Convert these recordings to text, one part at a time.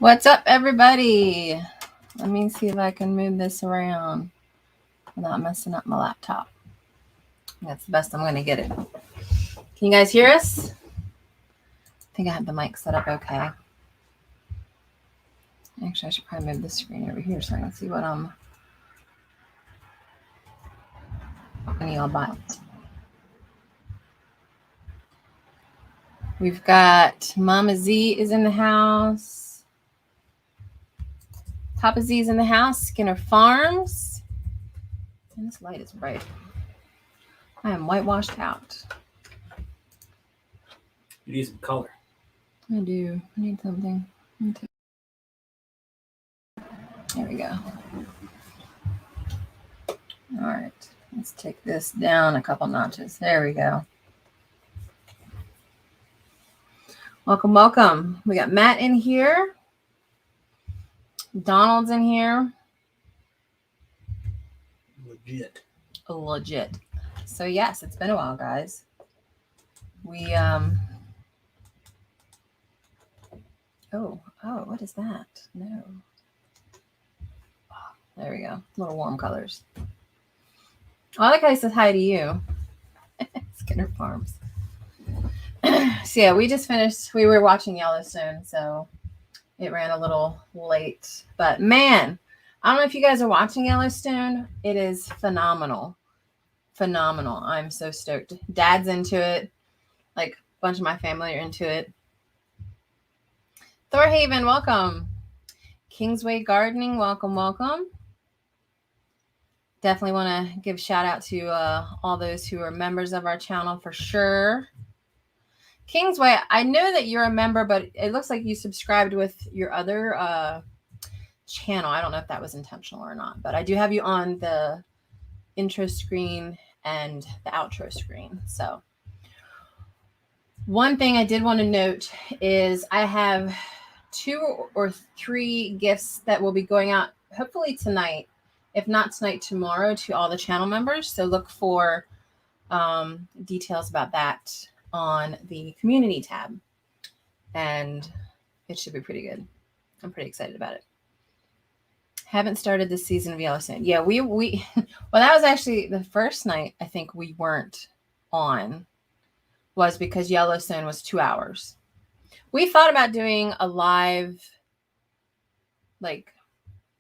What's up, everybody? Let me see if I can move this around without messing up my laptop. That's the best I'm going to get it. Can you guys hear us? I think I have the mic set up okay. Actually, I should probably move this screen over here so I can see what I'm talking to y'all about. We've got Mama Z is in the house. Papa Z is in the house. Skinner Farms. And this light is bright. I am whitewashed out. You need some color. I do. I need something. There we go. All right. Let's take this down a couple notches. There we go. Welcome, welcome. We got Matt in here. Donald's in here. Legit. So yes, it's been a while, guys. We oh, what is that? No. Oh, there we go. Little warm colors. Oh, I like how he says hi to you. Skinner Farms. So yeah, we just finished. We were watching Yellowstone, so it ran a little late. But man, I don't know if you guys are watching Yellowstone. It is phenomenal. Phenomenal. I'm so stoked. Dad's into it. Like a bunch of my family are into it. Thorhaven, welcome. Kingsway Gardening, welcome, welcome. Definitely want to give shout out to all those who are members of our channel for sure. Kingsway, I know that you're a member, but it looks like you subscribed with your other channel. I don't know if that was intentional or not, but I do have you on the intro screen and the outro screen. So one thing I did want to note is I have 2 or 3 gifts that will be going out hopefully tonight, if not tonight, tomorrow, to all the channel members. So look for details about that on the community tab, and it should be pretty good. I'm pretty excited about it. Haven't started this season of Yellowstone. Yeah, we well, that was actually the first night I think we weren't on, was because Yellowstone was 2 hours. We thought about doing a live like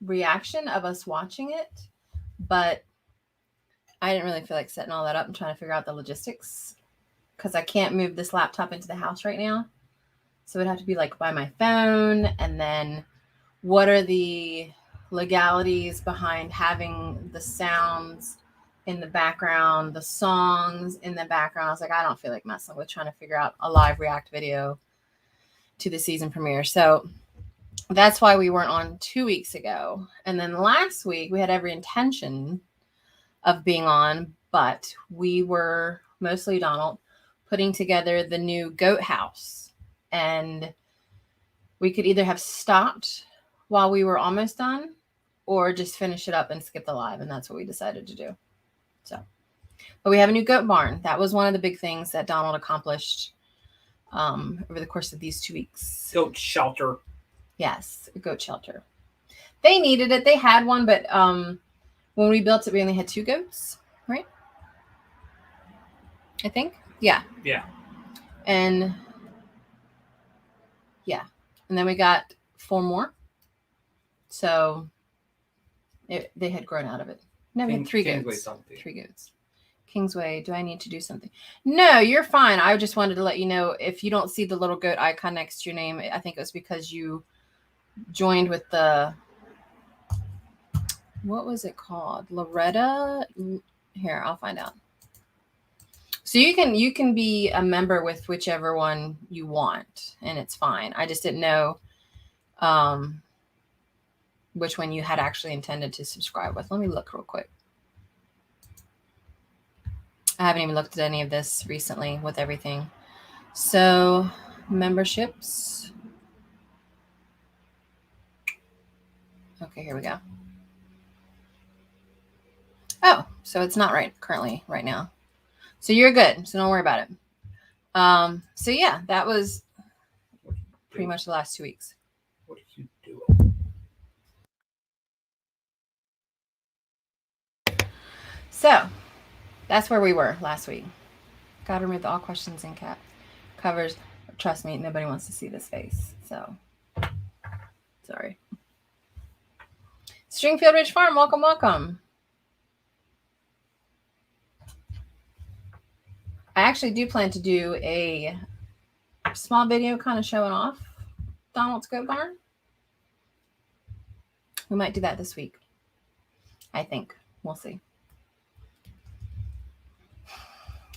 reaction of us watching it, but I didn't really feel like setting all that up and trying to figure out the logistics, because I can't move this laptop into the house right now. So it'd have to be like by my phone. And then what are the legalities behind having the sounds in the background, the songs in the background? I was like, I don't feel like messing with trying to figure out a live react video to the season premiere. So that's why we weren't on 2 weeks ago. And then last week we had every intention of being on, but we were, mostly Donald, putting together the new goat house, and we could either have stopped while we were almost done or just finish it up and skip the live. And that's what we decided to do. So, but we have a new goat barn. That was one of the big things that Donald accomplished over the course of these 2 weeks. Goat shelter. Yes, a goat shelter. They needed it. They had one, but when we built it, we only had 2 goats, right? I think. Yeah. Yeah. And yeah. And then we got 4 more. So they had grown out of it. No, we had 3 goats. 3 goats. Kingsway, do I need to do something? No, you're fine. I just wanted to let you know, if you don't see the little goat icon next to your name, I think it was because you joined with the, what was it called? Loretta? Here, I'll find out. So you can be a member with whichever one you want, and it's fine. I just didn't know which one you had actually intended to subscribe with. Let me look real quick. I haven't even looked at any of this recently with everything. So memberships. Okay, here we go. Oh, so it's not currently right now. So you're good. So don't worry about it. So yeah, that was pretty much the last 2 weeks. What are you doing? So that's where we were last week. Gotta remove all questions in cap covers. Trust me, nobody wants to see this face. So sorry. Stringfield Ridge Farm, welcome, welcome. I actually do plan to do a small video kind of showing off Donald's goat barn. We might do that this week. I think. We'll see.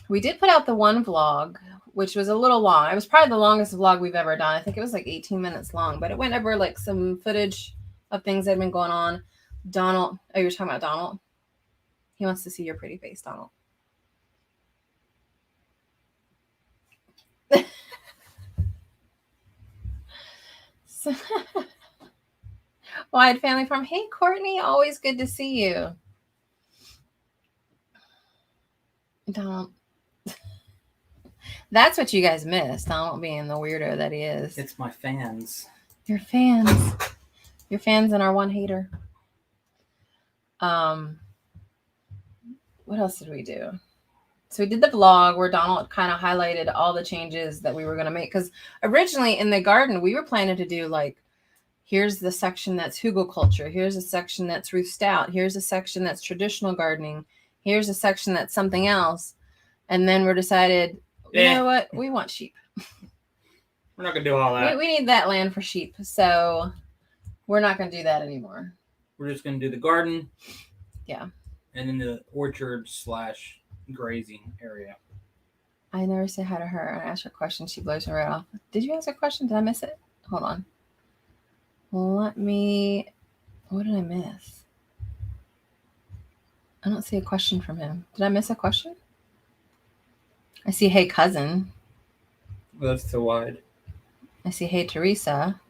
We did put out the one vlog, which was a little long. It was probably the longest vlog we've ever done. I think it was like 18 minutes long, but it went over like some footage of things that had been going on. Donald, oh, you're talking about Donald? He wants to see your pretty face, Donald. So, Wide Family Farm. Hey, Courtney, always good to see you. Donald. That's what you guys missed, Donald being the weirdo that he is. It's my fans. Your fans. Your fans and our one hater. What else did we do? So we did the vlog where Donald kind of highlighted all the changes that we were going to make. Because originally in the garden, we were planning to do like, here's the section that's hugelkultur. Here's a section that's Ruth Stout. Here's a section that's traditional gardening. Here's a section that's something else. And then we're decided, you know what? We want sheep. We're not going to do all that. We need that land for sheep. So we're not going to do that anymore. We're just going to do the garden. Yeah. And then the orchard / grazing area. I never say hi to her. I ask her a question. She blows me right off. Did you ask a question? Did I miss it? Hold on. What did I miss? I don't see a question from him. Did I miss a question? I see, hey, cousin. Well, that's too wide. I see, hey, Teresa.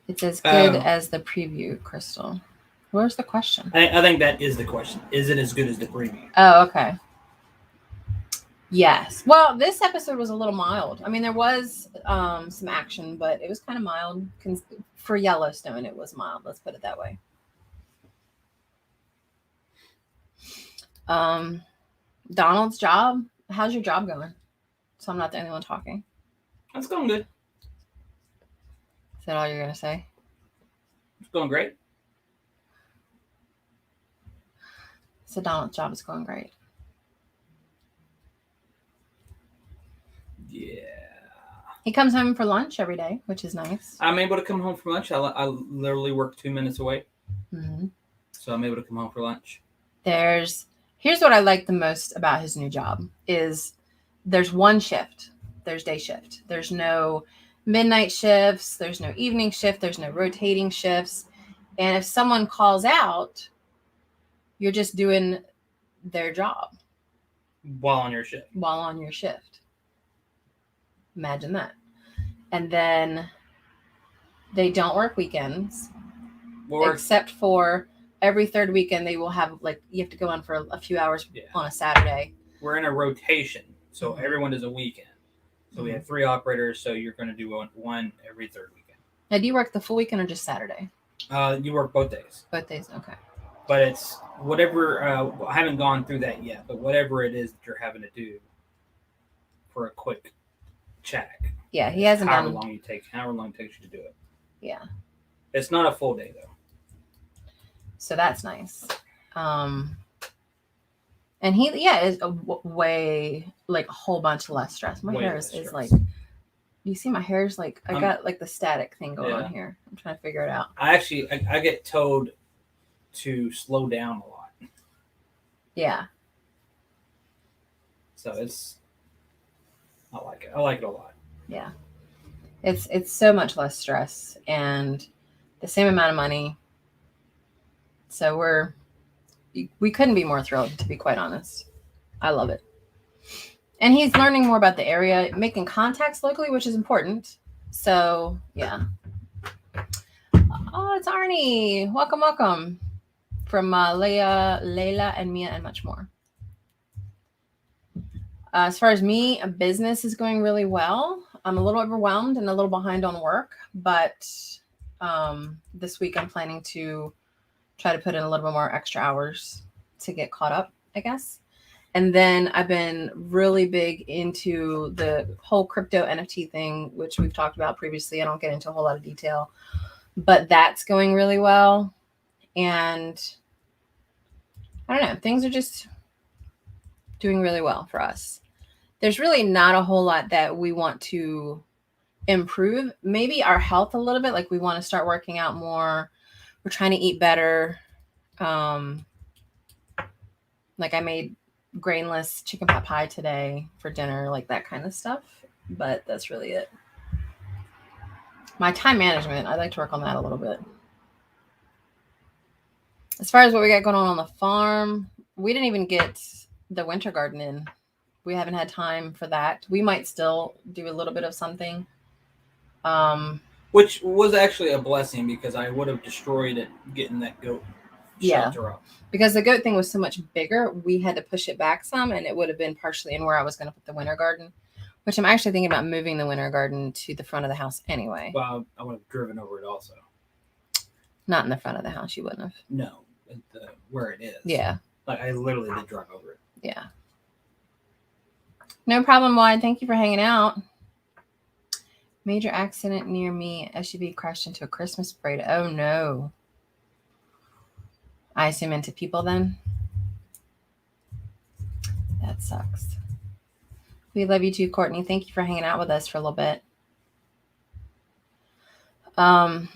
It's as good as the preview, Crystal. Where's the question? I think that is the question. Is it as good as the preview? Oh, okay. Yes. Well, this episode was a little mild. I mean, there was some action, but it was kind of mild. For Yellowstone, it was mild. Let's put it that way. Donald's job. How's your job going? So I'm not the only one talking. It's going good. Is that all you're going to say? It's going great. So Donald's job is going great. Yeah. He comes home for lunch every day, which is nice. I'm able to come home for lunch. I literally work 2 minutes away. Mm-hmm. So I'm able to come home for lunch. Here's what I like the most about his new job is there's one shift. There's day shift. There's no midnight shifts. There's no evening shift. There's no rotating shifts. And if someone calls out, you're just doing their job. While on your shift. Imagine that. And then they don't work weekends. Except for every third weekend they will have, like, you have to go on for a few hours on a Saturday. We're in a rotation. So everyone does a weekend. So we have 3 operators. So you're going to do one every third weekend. Now, do you work the full weekend or just Saturday? You work both days. Both days. Okay. But it's whatever, I haven't gone through that yet, but whatever it is that you're having to do for a quick check. Yeah, he hasn't however long it takes you to do it. Yeah. It's not a full day, though. So that's nice. And he, is way, like, a whole bunch less stress. My hair is like, you see my hair is like, I got, like, the static thing going on here. I'm trying to figure it out. I get told to slow down a lot. Yeah. So I like it. I like it a lot. Yeah. It's so much less stress and the same amount of money. So we couldn't be more thrilled, to be quite honest. I love it. And he's learning more about the area, making contacts locally, which is important. So, yeah. Oh, it's Arnie. Welcome, welcome. From Layla, and Mia, and much more. As far as me, a business is going really well. I'm a little overwhelmed and a little behind on work, but this week I'm planning to try to put in a little bit more extra hours to get caught up, I guess. And then I've been really big into the whole crypto NFT thing, which we've talked about previously. I don't get into a whole lot of detail, but that's going really well. And I don't know, things are just doing really well for us. There's really not a whole lot that we want to improve. Maybe our health a little bit. Like we want to start working out more. We're trying to eat better. Like I made grainless chicken pot pie today for dinner, like that kind of stuff. But that's really it. My time management, I'd like to work on that a little bit. As far as what we got going on the farm, we didn't even get the winter garden in. We haven't had time for that. We might still do a little bit of something. Which was actually a blessing because I would have destroyed it getting that goat shelter up. Because the goat thing was so much bigger, we had to push it back some, and it would have been partially in where I was going to put the winter garden, which I'm actually thinking about moving the winter garden to the front of the house anyway. Well, I would have driven over it also. Not in the front of the house, you wouldn't have. No, where it is. Yeah. Like I literally did drive over it. Yeah. No problem, Wide. Thank you for hanging out. Major accident near me. SUV crashed into a Christmas parade. Oh, no. I assume into people then? That sucks. We love you too, Courtney. Thank you for hanging out with us for a little bit. What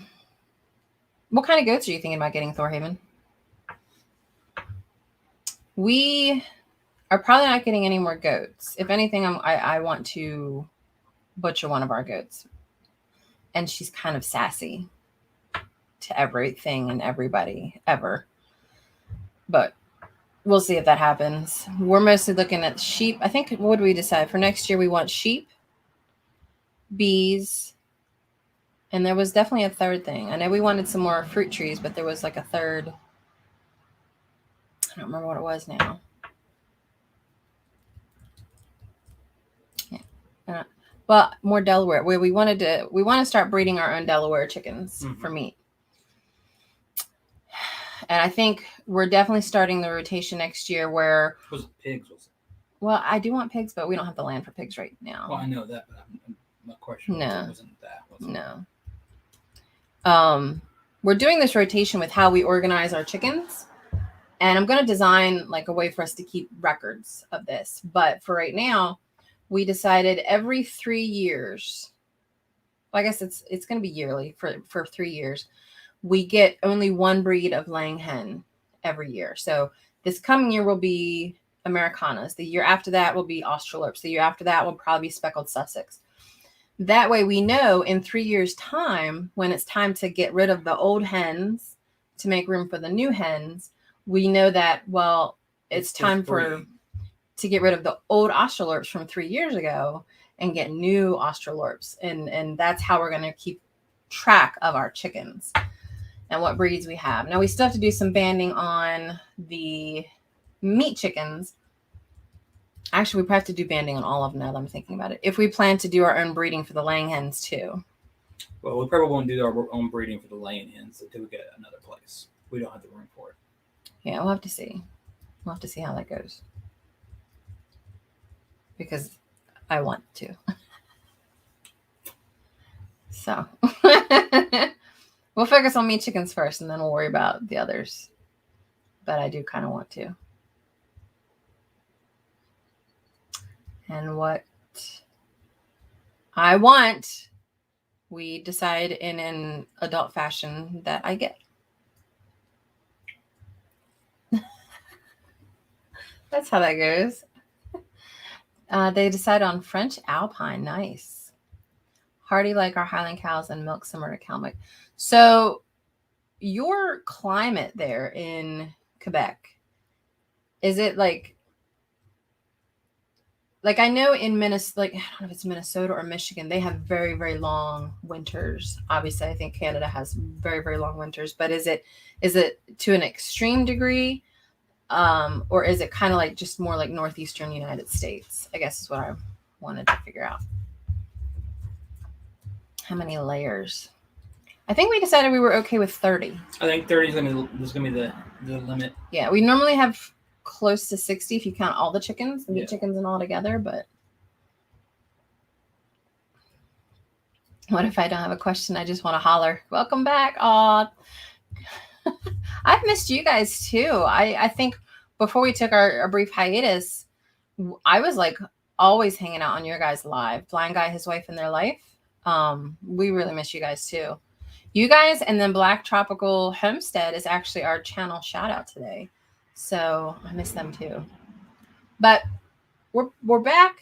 kind of goats are you thinking about getting, Thorhaven? We are probably not getting any more goats. If anything, I want to butcher one of our goats. And she's kind of sassy to everything and everybody ever. But we'll see if that happens. We're mostly looking at sheep. I think, what do we decide? For next year, we want sheep, bees, and there was definitely a third thing. I know we wanted some more fruit trees, but there was like a third. I don't remember what it was now. Yeah. Well, more Delaware. Where we want to start breeding our own Delaware chickens for meat. And I think we're definitely starting the rotation next year where... Was it pigs? Well, I do want pigs, but we don't have the land for pigs right now. Well, I know that, but my question wasn't that. No. We're doing this rotation with how we organize our chickens. And I'm going to design like a way for us to keep records of this. But for right now, we decided every 3 years, well, I guess it's going to be yearly for 3 years, we get only one breed of laying hen every year. So this coming year will be Americanas. The year after that will be Australorps. The year after that will probably be Speckled Sussex. That way we know in 3 years' time, when it's time to get rid of the old hens to make room for the new hens, we know that, well, it's time to get rid of the old Australorps from 3 years ago and get new Australorps. And that's how we're going to keep track of our chickens and what breeds we have. Now, we still have to do some banding on the meat chickens. Actually, we probably have to do banding on all of them now that I'm thinking about it. If we plan to do our own breeding for the laying hens too. Well, we probably won't do our own breeding for the laying hens until we get another place. We don't have the room for it. Yeah, we'll have to see. We'll have to see how that goes. Because I want to. So we'll focus on meat chickens first and then we'll worry about the others. But I do kind of want to. And what I want, we decide in an adult fashion that I get. That's how that goes. They decide on French Alpine. Nice. Hardy like our Highland cows and milk similar to cow milk. So your climate there in Quebec, is it like I know in Minnesota, like I don't know if it's Minnesota or Michigan, they have very, very long winters. Obviously, I think Canada has very, very long winters, but is it to an extreme degree? Or is it kind of like just more like northeastern United States? I guess is what I wanted to figure out. How many layers? I think we decided we were okay with 30. I think 30 is gonna be the limit. Yeah, we normally have close to 60 if you count all the chickens, the meat chickens and all together, but what if I don't have a question? I just want to holler. Welcome back. Aw. I've missed you guys too. I think before we took our brief hiatus, I was like always hanging out on your guys' live. Blind Guy, his wife, and their life. We really miss you guys too. You guys, and then Black Tropical Homestead is actually our channel shout out today. So I miss them too. But we're back.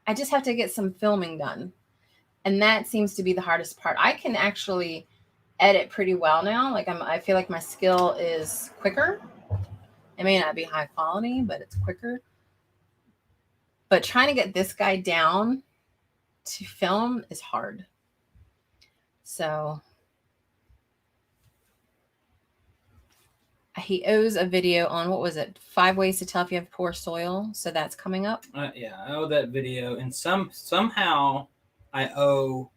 I just have to get some filming done. And that seems to be the hardest part. I can actually edit pretty well now. Like I feel like my skill is quicker. It may not be high quality, but it's quicker. But trying to get this guy down to film is hard. So he owes a video on, what was it? 5 ways to tell if you have poor soil. So that's coming up. Yeah, I owe that video. And somehow I owe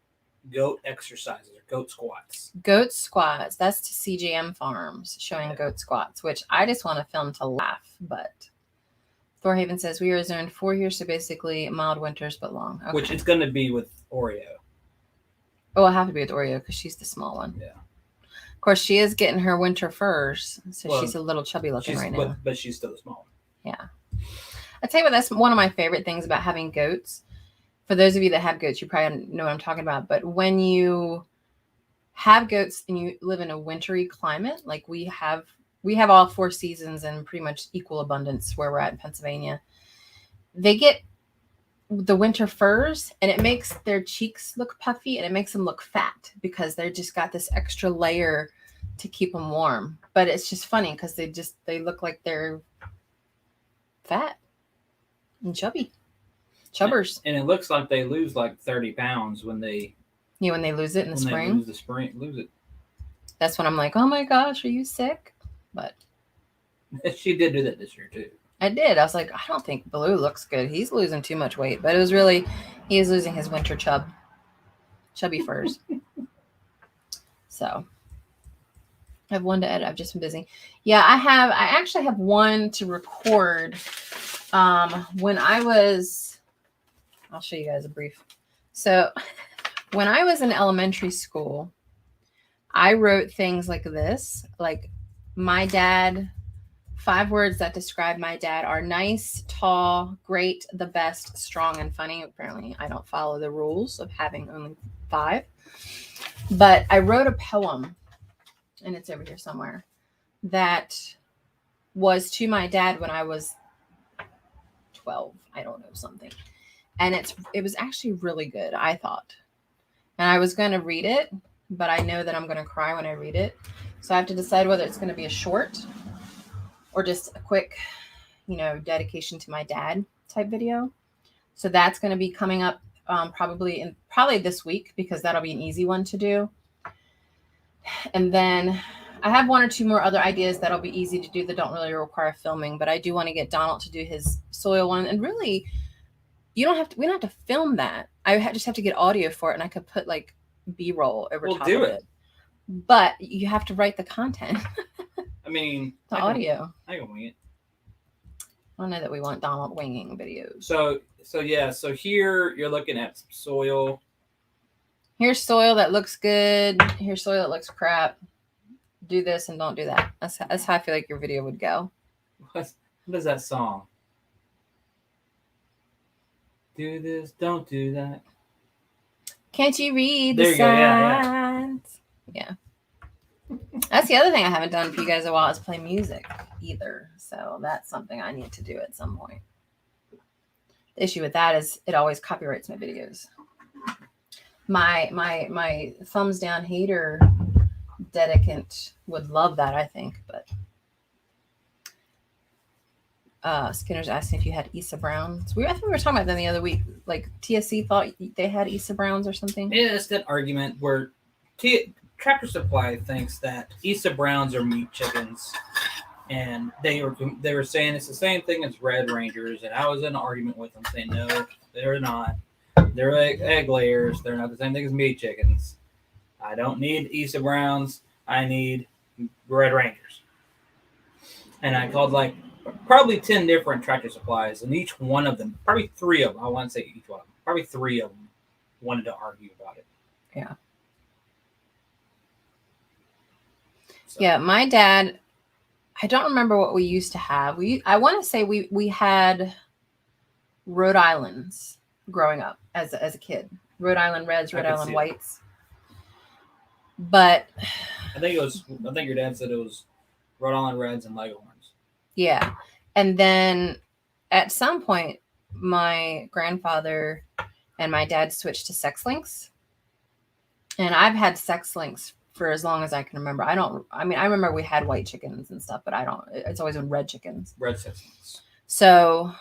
goat exercises or goat squats. Goat squats. That's to CJM Farms showing goat squats, which I just want to film to laugh. But Thorhaven says we are zoned 4 years, so basically mild winters but long. Okay. Which it's going to be with Oreo. Oh, I'll have to be with Oreo because she's the small one. Yeah. Of course, she is getting her winter furs, so she's a little chubby looking right now. But she's still the small one. Yeah. I tell you what, that's one of my favorite things about having goats. For those of you that have goats, you probably know what I'm talking about. But when you have goats and you live in a wintry climate, like we have all 4 seasons in pretty much equal abundance where we're at in Pennsylvania. They get the winter furs and it makes their cheeks look puffy and it makes them look fat because they're just got this extra layer to keep them warm. But it's just funny because they look like they're fat and chubby. Chubbers. And it looks like they lose like 30 pounds when they lose it in the spring. Lose it. That's when I'm like, oh my gosh, are you sick? But she did do that this year too. I did. I was like, I don't think Blue looks good. He's losing too much weight. But it was really, he is losing his winter chubby furs. So I have one to edit. I've just been busy. Yeah, I actually have one to record. When I was, I'll show you guys a brief. So when I was in elementary school, I wrote things like this, like my dad. 5 words that describe my dad are nice, tall, great, the best, strong, and funny. Apparently, I don't follow the rules of having only 5. But I wrote a poem, and it's over here somewhere, that was to my dad when I was 12. I don't know, something. And it was actually really good, I thought. And I was going to read it, but I know that I'm going to cry when I read it. So I have to decide whether it's going to be a short or just a quick, dedication to my dad type video. So that's going to be coming up probably this week because that'll be an easy one to do. And then I have 1 or 2 more other ideas that'll be easy to do that don't really require filming, but I do want to get Donald to do his soil one. And really, we don't have to film that. I just have to get audio for it, and I could put like B-roll over top of it. But you have to write the content. I mean, the audio. I can wing it. I don't know that we want Donald winging videos. So here you're looking at some soil. Here's soil that looks good. Here's soil that looks crap. Do this and don't do that. That's how I feel like your video would go. What is that song? Do this, don't do that. Can't you read the signs? Yeah. That's the other thing I haven't done for you guys in a while is play music either. So that's something I need to do at some point. The issue with that is it always copyrights my videos. My thumbs down hater dedicant would love that, I think, but Skinner's asking if you had Issa Browns. I think we were talking about them the other week. Like TSC thought they had Issa Browns or something. Yeah, it's that argument where Tractor Supply thinks that Issa Browns are meat chickens, and they were saying it's the same thing as Red Rangers, and I was in an argument with them saying no, they're not. They're like egg layers. They're not the same thing as meat chickens. I don't need Issa Browns. I need Red Rangers. And I called like probably 10 different Tractor Supplies, and each one of them, probably 3 of them, I want to say each one of them, probably 3 of them wanted to argue about it. Yeah. So. Yeah, my dad, I don't remember what we used to have. I want to say we had Rhode Islands growing up as a kid. Rhode Island Reds, Rhode Island Whites. But I think your dad said it was Rhode Island Reds and Leghorns. Yeah. And then at some point, my grandfather and my dad switched to sex links. And I've had sex links for as long as I can remember. I remember we had white chickens and stuff, but it's always been red chickens. Red sex links. So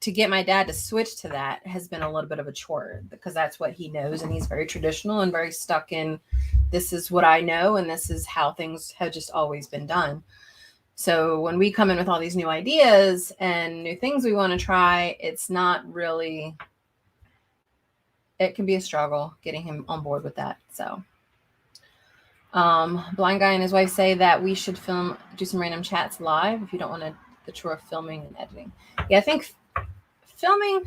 to get my dad to switch to that has been a little bit of a chore because that's what he knows. And he's very traditional and very stuck in, this is what I know. And this is how things have just always been done. So when we come in with all these new ideas and new things we want to try, it's not really, it can be a struggle getting him on board with that. So Blind Guy and his wife say that we should do some random chats live if you don't want the chore of filming and editing. Yeah, I think filming,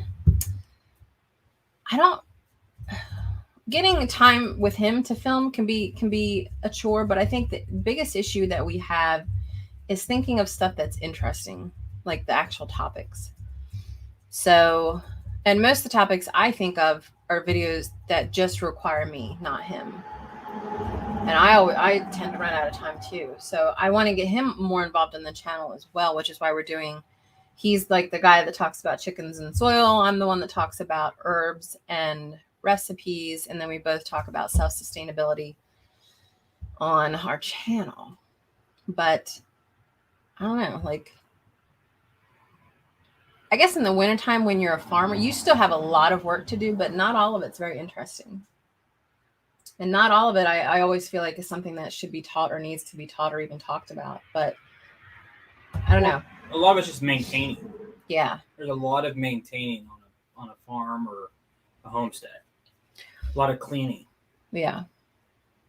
getting time with him to film can be a chore, but I think the biggest issue that we have is thinking of stuff that's interesting, like the actual topics. So, and most of the topics I think of are videos that just require me, not him. And I tend to run out of time too. So I want to get him more involved in the channel as well, which is why he's like the guy that talks about chickens and soil. I'm the one that talks about herbs and recipes. And then we both talk about self-sustainability on our channel. But I don't know, like, I guess in the wintertime when you're a farmer, you still have a lot of work to do, but not all of it's very interesting. And not all of it, I always feel like is something that should be taught or needs to be taught or even talked about. But I don't know. A lot of it's just maintaining. Yeah. There's a lot of maintaining on a farm or a homestead. A lot of cleaning. Yeah.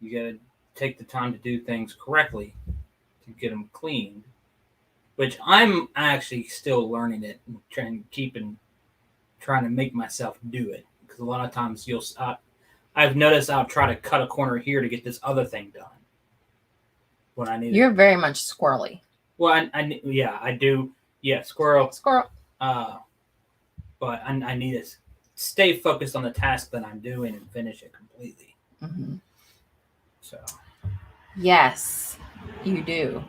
You got to take the time to do things correctly to get them cleaned, which I'm actually still learning it and trying to make myself do it. Because a lot of times I've noticed I'll try to cut a corner here to get this other thing done. When I need You're very much squirrely. Well, I do. Yeah, squirrel. But I need to stay focused on the task that I'm doing and finish it completely. Mm-hmm. So. Yes, you do.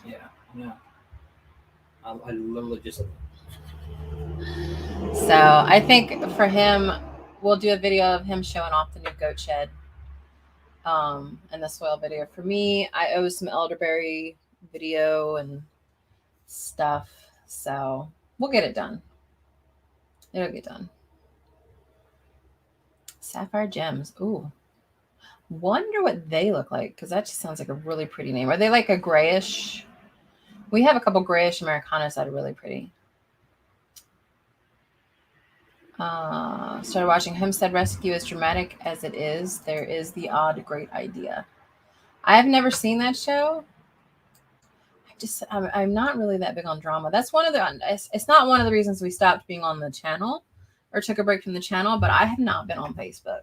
Yeah. I literally just. So I think for him, we'll do a video of him showing off the new goat shed. And the soil video. For me, I owe some elderberry video and stuff. So we'll get it done. It'll get done. Sapphire gems. Ooh. Wonder what they look like, because that just sounds like a really pretty name. Are they like a grayish? We have a couple grayish Americanas that are really pretty. Started watching Homestead Rescue. As dramatic as it is, there is the odd great idea. I have never seen that show. I'm not really that big on drama. That's one of it's not one of the reasons we stopped being on the channel or took a break from the channel, but I have not been on Facebook.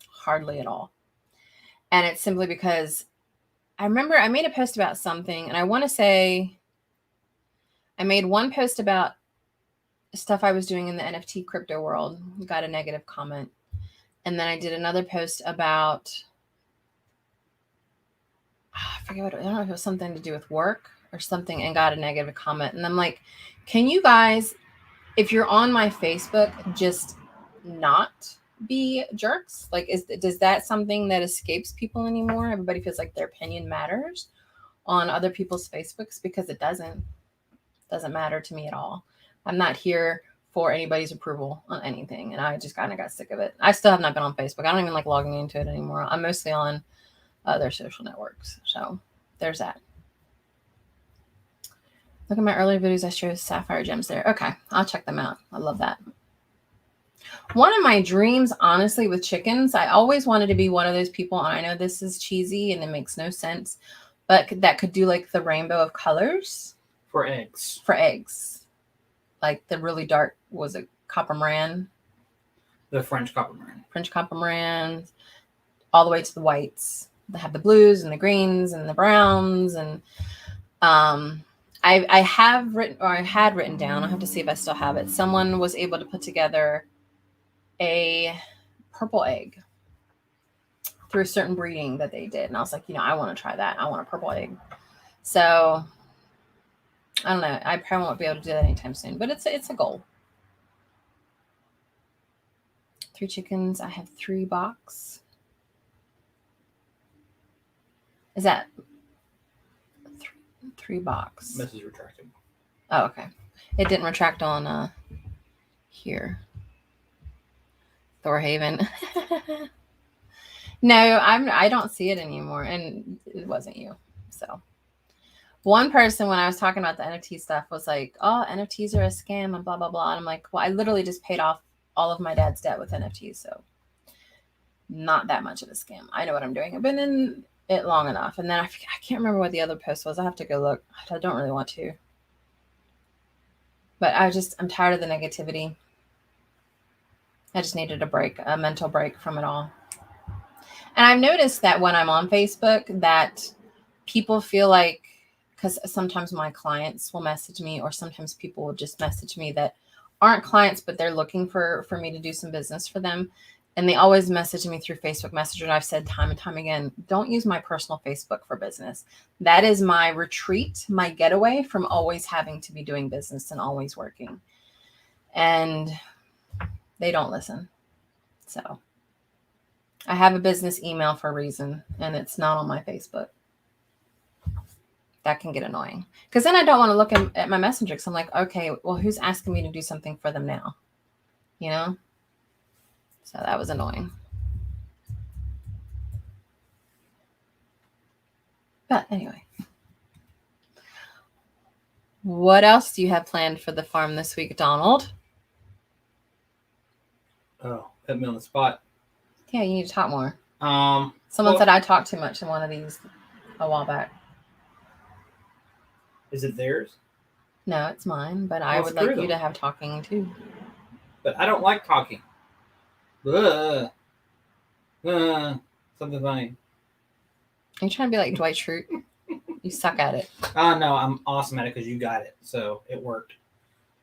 Hardly at all. And it's simply because I remember I made a post about something, and I want to say I made one post about stuff I was doing in the NFT crypto world, got a negative comment. And then I did another post about, I forget I don't know if it was something to do with work or something, and got a negative comment. And I'm like, can you guys, if you're on my Facebook, just not be jerks? Like, does that something that escapes people anymore? Everybody feels like their opinion matters on other people's Facebooks, because it doesn't matter to me at all. I'm not here for anybody's approval on anything. And I just kind of got sick of it. I still have not been on Facebook. I don't even like logging into it anymore. I'm mostly on other social networks. So there's that. Look at my earlier videos. I showed sapphire gems there. Okay. I'll check them out. I love that. One of my dreams, honestly, with chickens, I always wanted to be one of those people, and I know this is cheesy and it makes no sense, but that could do like the rainbow of colors for eggs. For eggs. Like the really dark, was it copper maran? The French copper maran. French copper maran, all the way to the whites. They have the blues and the greens and the browns. And I have written, or I had written down, I have to see if I still have it. Someone was able to put together a purple egg through a certain breeding that they did. And I was like, I want to try that. I want a purple egg. So I don't know. I probably won't be able to do that anytime soon, but it's a goal. 3 chickens. I have 3 box. Is that 3 box? Message retracted. Oh, okay. It didn't retract on here. Thorhaven. No, I don't see it anymore, and it wasn't you. So one person, when I was talking about the NFT stuff, was like, "Oh, NFTs are a scam," and blah blah blah. And I'm like, "Well, I literally just paid off all of my dad's debt with NFTs, so not that much of a scam. I know what I'm doing. I've been in it long enough." And then I can't remember what the other post was. I have to go look. I don't really want to, but I'm tired of the negativity. I just needed a break, a mental break from it all. And I've noticed that when I'm on Facebook, that people feel like, because sometimes my clients will message me, or sometimes people will just message me that aren't clients, but they're looking for me to do some business for them. And they always message me through Facebook Messenger. And I've said time and time again, don't use my personal Facebook for business. That is my retreat, my getaway from always having to be doing business and always working. And they don't listen. So I have a business email for a reason, and it's not on my Facebook. That can get annoying, because then I don't want to look at my messenger, because I'm like, okay, well, who's asking me to do something for them now? So that was annoying. But anyway, what else do you have planned for the farm this week, Donald? Oh, put me on the spot. Yeah, you need to talk more. Someone said I talked too much in one of these a while back. Is it theirs? No, it's mine, but I would like you to have talking too. But I don't like talking. Something funny. Are you trying to be like Dwight Schrute? You suck at it. No, I'm awesome at it because you got it, so it worked.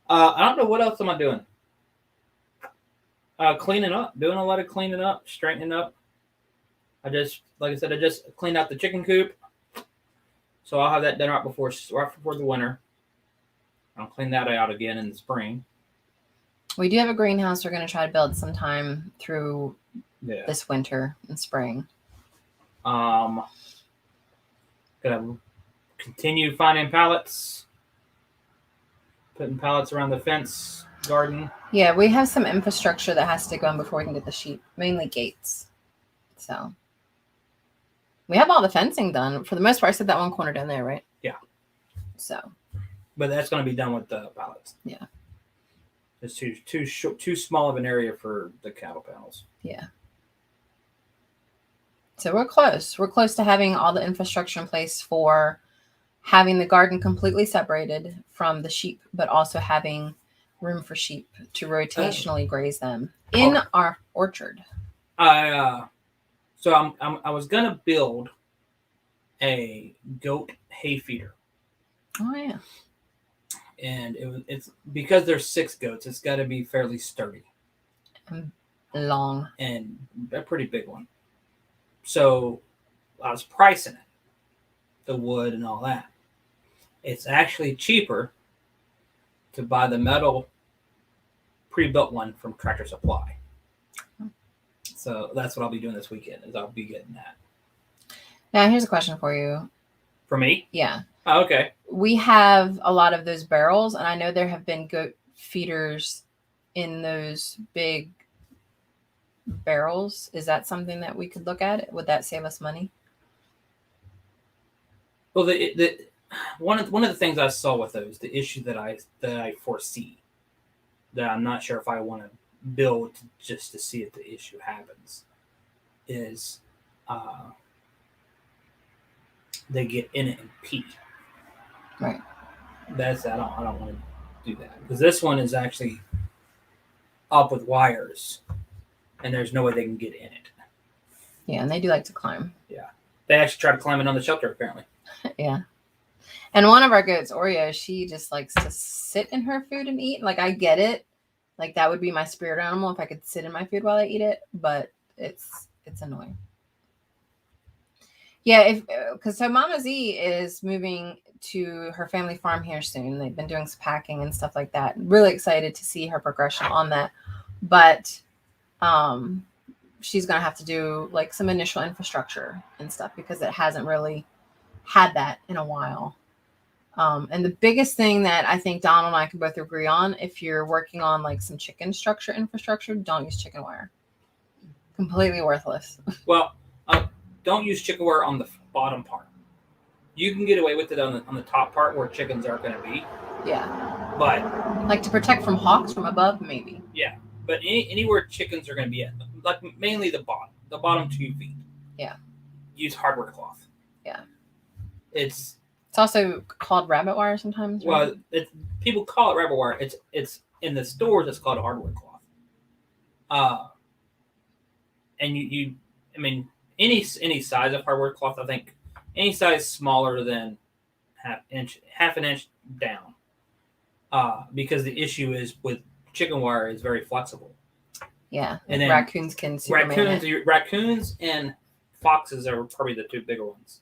I don't know what else am I doing. Cleaning up, doing a lot of cleaning up, straightening up. I just cleaned out the chicken coop, so I'll have that done right before the winter. I'll clean that out again in the spring. We do have a greenhouse we're going to try to build sometime through this winter and spring. Gonna continue finding pallets, putting pallets around the fence garden. Yeah, we have some infrastructure that has to go in before we can get the sheep, mainly gates. So we have all the fencing done for the most part, except that one corner down there, right? Yeah. So, but that's going to be done with the pallets. Yeah. It's too small of an area for the cattle panels. Yeah. So we're close. We're close to having all the infrastructure in place for having the garden completely separated from the sheep, but also having room for sheep to rotationally graze them in our orchard. I was gonna build a goat hay feeder. Oh yeah. And it's because there's 6 goats, it's got to be fairly sturdy, long, and a pretty big one. So I was pricing it, the wood and all that. It's actually cheaper to buy the metal pre-built one from Tractor Supply. So that's what I'll be doing this weekend, is I'll be getting that. Now, here's a question for you. For me? Yeah. Oh, okay. We have a lot of those barrels, and I know there have been goat feeders in those big barrels. Is that something that we could look at? Would that save us money? Well, one of the things I saw with those, the issue that I foresee, that I'm not sure if I want to build just to see if the issue happens is they get in it and pee. Right. That's I don't want to do that because this one is actually up with wires, and there's no way they can get in it. Yeah, and they do like to climb. Yeah, they actually tried to climb it on the shelter apparently. Yeah. And one of our goats, Oreo, she just likes to sit in her food and eat. Like, I get it. Like, that would be my spirit animal if I could sit in my food while I eat it. But it's annoying. Yeah, because Mama Z is moving to her family farm here soon. They've been doing some packing and stuff like that. Really excited to see her progression on that. But she's going to have to do, like, some initial infrastructure and stuff because it hasn't really had that in a while. And the biggest thing that I think Donald and I can both agree on, if you're working on like some chicken infrastructure, don't use chicken wire. Completely worthless. Well, don't use chicken wire on the bottom part. You can get away with it on the top part where chickens aren't going to be. Yeah. But like to protect from hawks from above, maybe. Yeah. But anywhere chickens are going to be at, like mainly the bottom 2 feet. Yeah. Use hardware cloth. Yeah. It's also called rabbit wire sometimes. Right? Well, people call it rabbit wire. It's in the stores. It's called hardware cloth. And I mean, any size of hardware cloth. I think any size smaller than half an inch down. Because the issue is with chicken wire is very flexible. Yeah, and then raccoons can raccoons and foxes are probably the two bigger ones.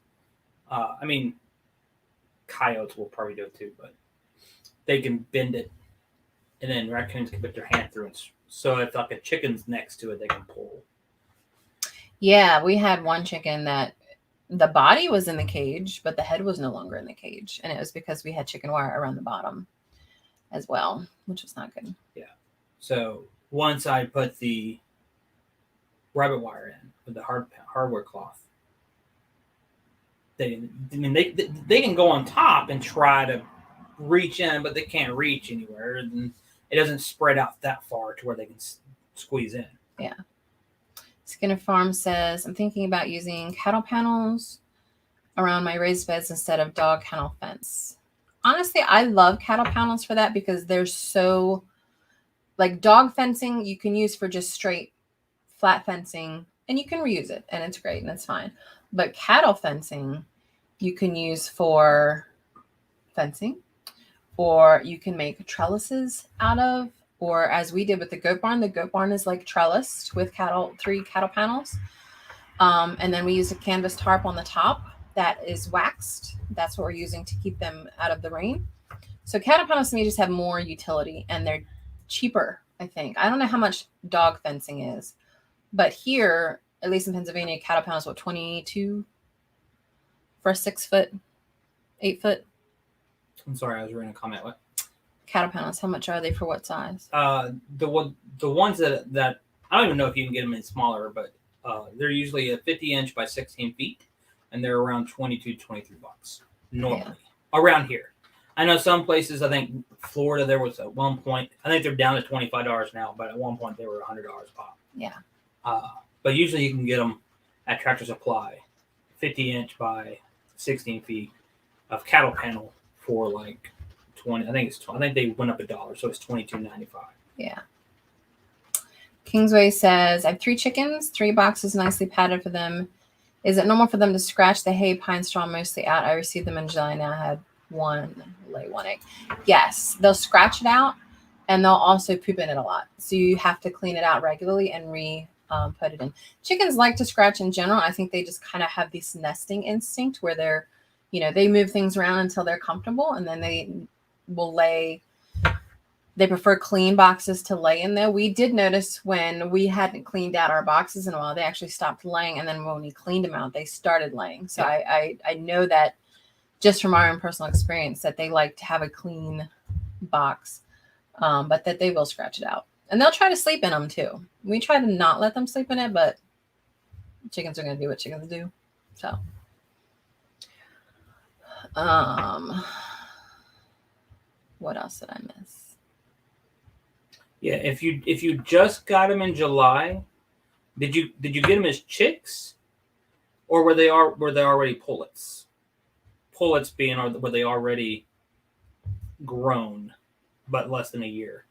I mean, coyotes will probably do it too, but they can bend it, and then raccoons can put their hand through it. So if like a chicken's next to it, they can pull. Yeah, we had one chicken that the body was in the cage, but the head was no longer in the cage, and it was because we had chicken wire around the bottom as well, which was not good. Yeah. So once I put the rabbit wire in with the hardware cloth, they can go on top and try to reach in, but they can't reach anywhere, and it doesn't spread out that far to where they can squeeze in. Yeah. Skinner Farm says, I'm thinking about using cattle panels around my raised beds instead of dog kennel fence. Honestly, I love cattle panels for that because they're so, like, dog fencing you can use for just straight flat fencing and you can reuse it and it's great and it's fine. But cattle fencing you can use for fencing, or you can make trellises out of, or as we did with the goat barn is like trellised with 3 cattle panels. And then we use a canvas tarp on the top that is waxed. That's what we're using to keep them out of the rain. So cattle panels to me just have more utility and they're cheaper, I think. I don't know how much dog fencing is, but here, at least in Pennsylvania, cattle panels, what, $22 for a 6 foot, 8 foot? I'm sorry, I was reading a comment. What? Cattle panels, how much are they for what size? The ones that I don't even know if you can get them in smaller, but they're usually a 50-inch by 16 feet, and they're around $22, $23 normally around here. I know some places. I think Florida there was at one point. I think they're down to $25 now, but at one point they were $100 pop. Yeah. But usually you can get them at Tractor Supply, 50-inch by 16 feet of cattle panel for like 20. I think they went up $1, so it's $22.95. Yeah. Kingsway says, I have 3 chickens, 3 boxes nicely padded for them. Is it normal for them to scratch the hay pine straw mostly out? I received them in July. Now I had 1 lay 1 egg. Yes, they'll scratch it out, and they'll also poop in it a lot. So you have to clean it out regularly and put it in. Chickens like to scratch in general. I think they just kind of have this nesting instinct where they're, they move things around until they're comfortable, and then they will lay. They prefer clean boxes to lay in there. We did notice when we hadn't cleaned out our boxes in a while, they actually stopped laying. And then when we cleaned them out, they started laying. So I know that just from our own personal experience that they like to have a clean box, but that they will scratch it out. And they'll try to sleep in them too. We try to not let them sleep in it, but chickens are going to do what chickens do. So, what else did I miss? Yeah, if you just got them in July, did you get them as chicks, or were they already pullets? Pullets being were they already grown, but less than a year?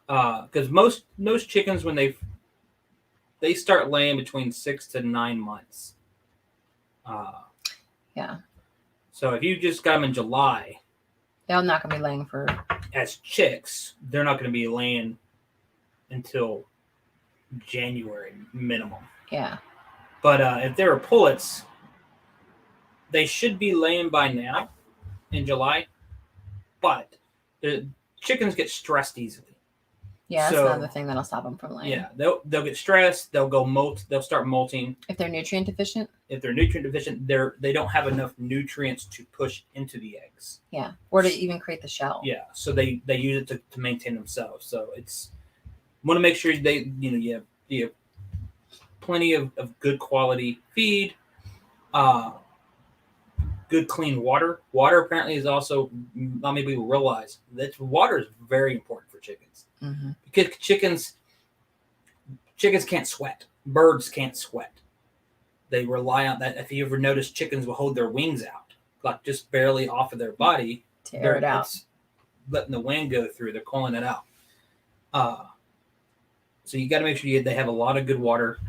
Because most chickens, when they start laying between 6 to 9 months. Yeah. So if you just got them in July, they're not going to be laying for as chicks. They're not going to be laying until January minimum. Yeah. But if they were pullets, they should be laying by now in July. But the chickens get stressed easily. Yeah, that's another thing that'll stop them from laying. Yeah, they'll get stressed. They'll go molt. They'll start molting. If they're nutrient deficient. If they're nutrient deficient, they don't have enough nutrients to push into the eggs. Yeah, or to even create the shell. Yeah, so they use it to maintain themselves. So it's want to make sure you have plenty of good quality feed, good clean water. Water apparently is also, not many people realize that water is very important for chickens. Mm-hmm. Because chickens can't sweat. Birds can't sweat. They rely on that. If you ever notice, chickens will hold their wings out, like just barely off of their body. To air it out. It's letting the wind go through. They're calling it out. So you got to make sure they have a lot of good water.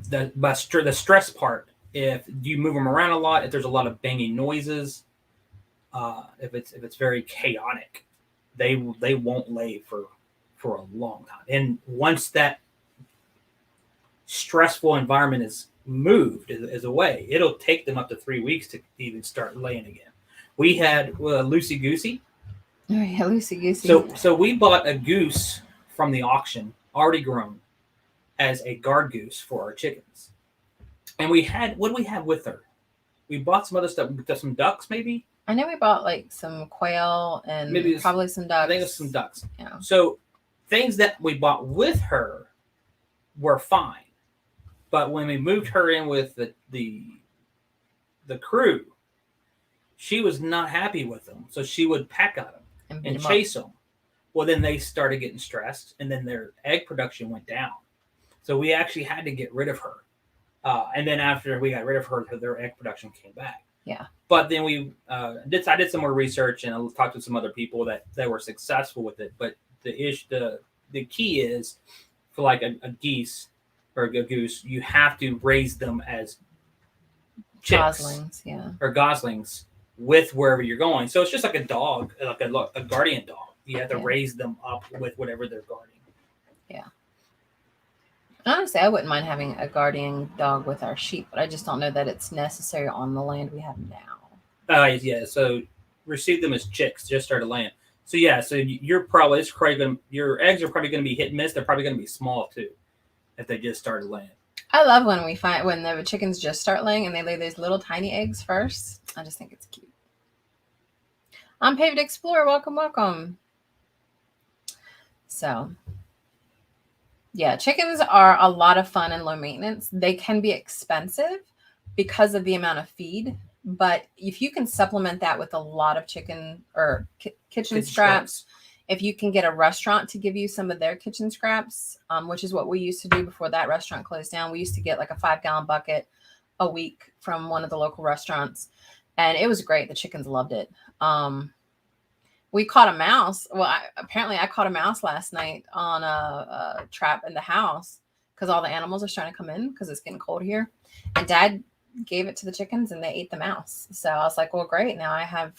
The stress part, if you move them around a lot, if there's a lot of banging noises, if it's very chaotic, they won't lay for a long time. And once that stressful environment is moved is away, it'll take them up to 3 weeks to even start laying again. We had Loosey Goosey. Oh yeah, Loosey Goosey. So we bought a goose from the auction, already grown, as a guard goose for our chickens. And what did we have with her? We bought some other stuff, some ducks maybe. I know we bought like some quail and probably some ducks. I think it was some ducks. Yeah. So things that we bought with her were fine. But when we moved her in with the crew, she was not happy with them. So she would peck at them and chase them. Well, then they started getting stressed, and then their egg production went down. So we actually had to get rid of her. And then after we got rid of her, their egg production came back. Yeah. But then I did some more research, and I talked to some other people that were successful with it. But the key is for like a geese or a goose, you have to raise them as chicks, goslings, yeah, or goslings with wherever you're going. So it's just like a dog, like a guardian dog. You have to raise them up with whatever they're guarding. Yeah. Honestly, I wouldn't mind having a guardian dog with our sheep, but I just don't know that it's necessary on the land we have now. Yeah. So receive them as chicks, just started laying. So yeah, so your eggs are probably going to be hit and miss. They're probably going to be small too, if they just started laying. I love when the chickens just start laying and they lay those little tiny eggs first. I just think it's cute. I'm Paved Explorer. Welcome. So, yeah, chickens are a lot of fun and low maintenance. They can be expensive because of the amount of feed, but if you can supplement that with a lot of chicken or kitchen scraps, if you can get a restaurant to give you some of their kitchen scraps, which is what we used to do before that restaurant closed down. We used to get like a 5-gallon bucket a week from one of the local restaurants, and it was great. The chickens loved it. We caught a mouse. Well, I caught a mouse last night on a trap in the house because all the animals are starting to come in because it's getting cold here. And Dad gave it to the chickens and they ate the mouse. So I was like, well, great. Now I have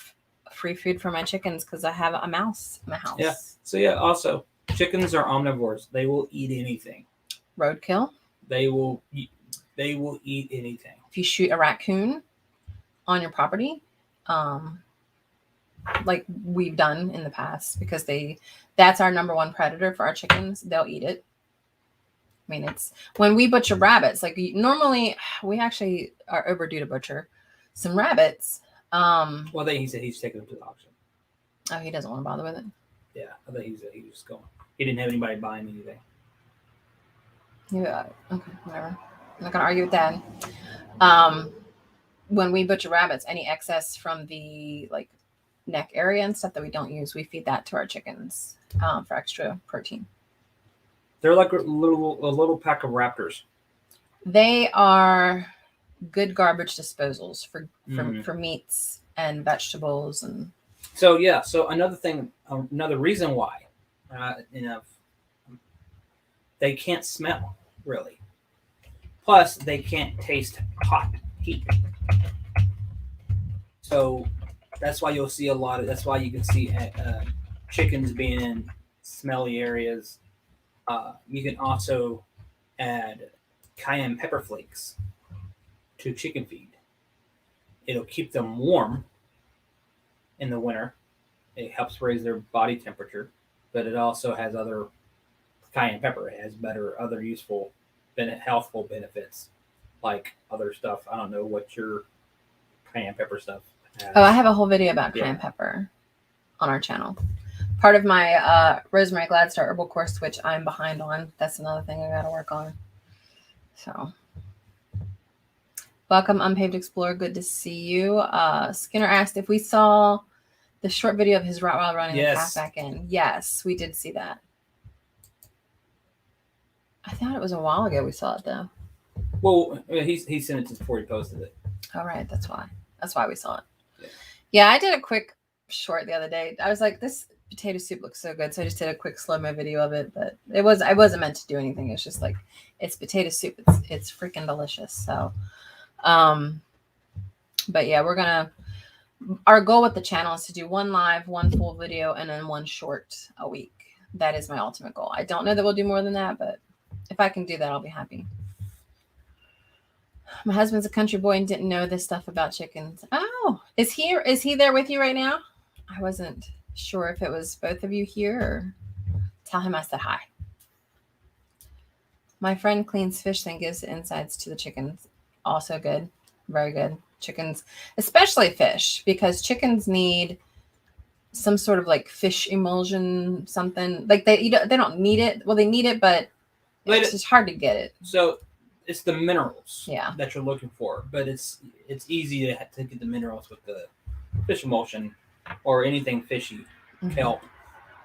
free food for my chickens because I have a mouse in my house. Yeah. So yeah, also chickens are omnivores. They will eat anything. Roadkill. They will eat anything. If you shoot a raccoon on your property, like we've done in the past, because that's our number one predator for our chickens. They'll eat it. I mean, it's when we butcher rabbits, like normally we actually are overdue to butcher some rabbits. Well, then he said he's taking them to the auction. Oh, he doesn't want to bother with it. Yeah, I think he's just going. He didn't have anybody buying anything. Yeah. Okay. Whatever. I'm not gonna argue with that. When we butcher rabbits, any excess from the neck area and stuff that we don't use, we feed that to our chickens for extra protein. They're like a little pack of raptors. They are good garbage disposals for meats and vegetables. And so yeah, so another reason why they can't smell really. Plus, they can't taste heat. So that's why you'll see a lot of. That's why you can see chickens being in smelly areas. You can also add cayenne pepper flakes to chicken feed. It'll keep them warm in the winter. It helps raise their body temperature, but it also has other cayenne pepper. It has other useful, healthful benefits, like other stuff. I don't know what your cayenne pepper stuff has. Oh, I have a whole video about cayenne pepper on our channel. Part of my Rosemary Gladstar herbal course, which I'm behind on. That's another thing I got to work on. So, welcome, Unpaved Explorer. Good to see you. Skinner asked if we saw the short video of his Rottweiler running the calf back in. Yes, we did see that. I thought it was a while ago we saw it, though. Well, he sent it to us before he posted it. All right, that's why. That's why we saw it. Yeah, I did a quick short the other day. I was like, this potato soup looks so good, so I just did a quick slow-mo video of it. But I wasn't meant to do anything. It's just like, it's potato soup. It's freaking delicious. So, but yeah, our goal with the channel is to do one live, one full video, and then one short a week. That is my ultimate goal. I don't know that we'll do more than that, but if I can do that, I'll be happy. My husband's a country boy and didn't know this stuff about chickens. Oh, is he there with you right now? I wasn't sure if it was both of you here, or tell him I said hi. My friend cleans fish, then gives the insides to the chickens. Also good. Very good. Chickens, especially fish, because chickens need some sort of like fish emulsion, something. Like they don't need it. Well, they need it, but it's just hard to get it. So it's the minerals that you're looking for, but it's easy to get the minerals with the fish emulsion or anything fishy. Kelp,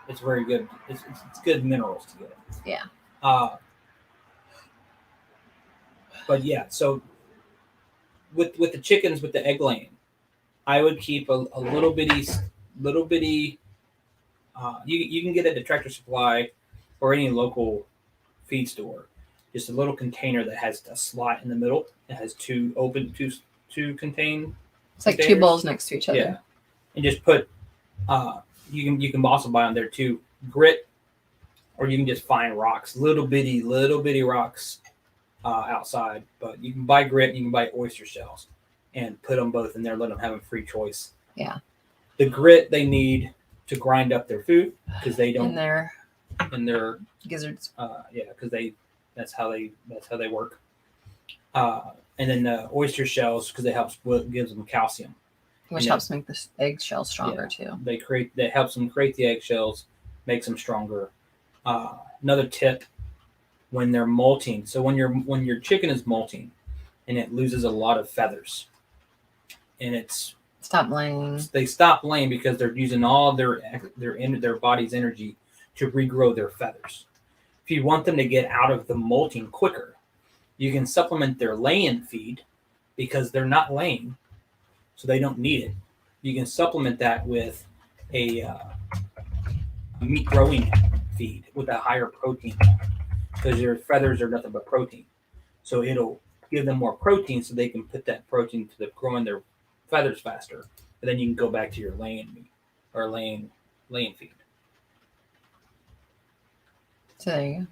it's very good. It's good minerals to get. Yeah. But yeah, so with the chickens, with the egg laying, I would keep a little bitty. You can get it at Tractor Supply or any local feed store. Just a little container that has a slot in the middle. It has two contain. It's like two bowls next to each other. Yeah, and just put. You can also buy on there too grit, or you can just find rocks, little bitty rocks outside. But you can buy grit, and you can buy oyster shells, and put them both in there. Let them have a free choice. Yeah. The grit they need to grind up their food because they don't. In their gizzards. Because that's how they work. And then the oyster shells because it gives them calcium. Which helps make the eggshells stronger too. That helps them create the eggshells, makes them stronger. Another tip when they're molting. So when your chicken is molting, and it loses a lot of feathers, and stop laying. They stop laying because they're using all their body's energy to regrow their feathers. If you want them to get out of the molting quicker, you can supplement their laying feed because they're not laying. So they don't need it. You can supplement that with a meat growing feed with a higher protein because your feathers are nothing but protein. So it'll give them more protein so they can put that protein to growing their feathers faster. And then you can go back to your laying meat or laying feed. So there you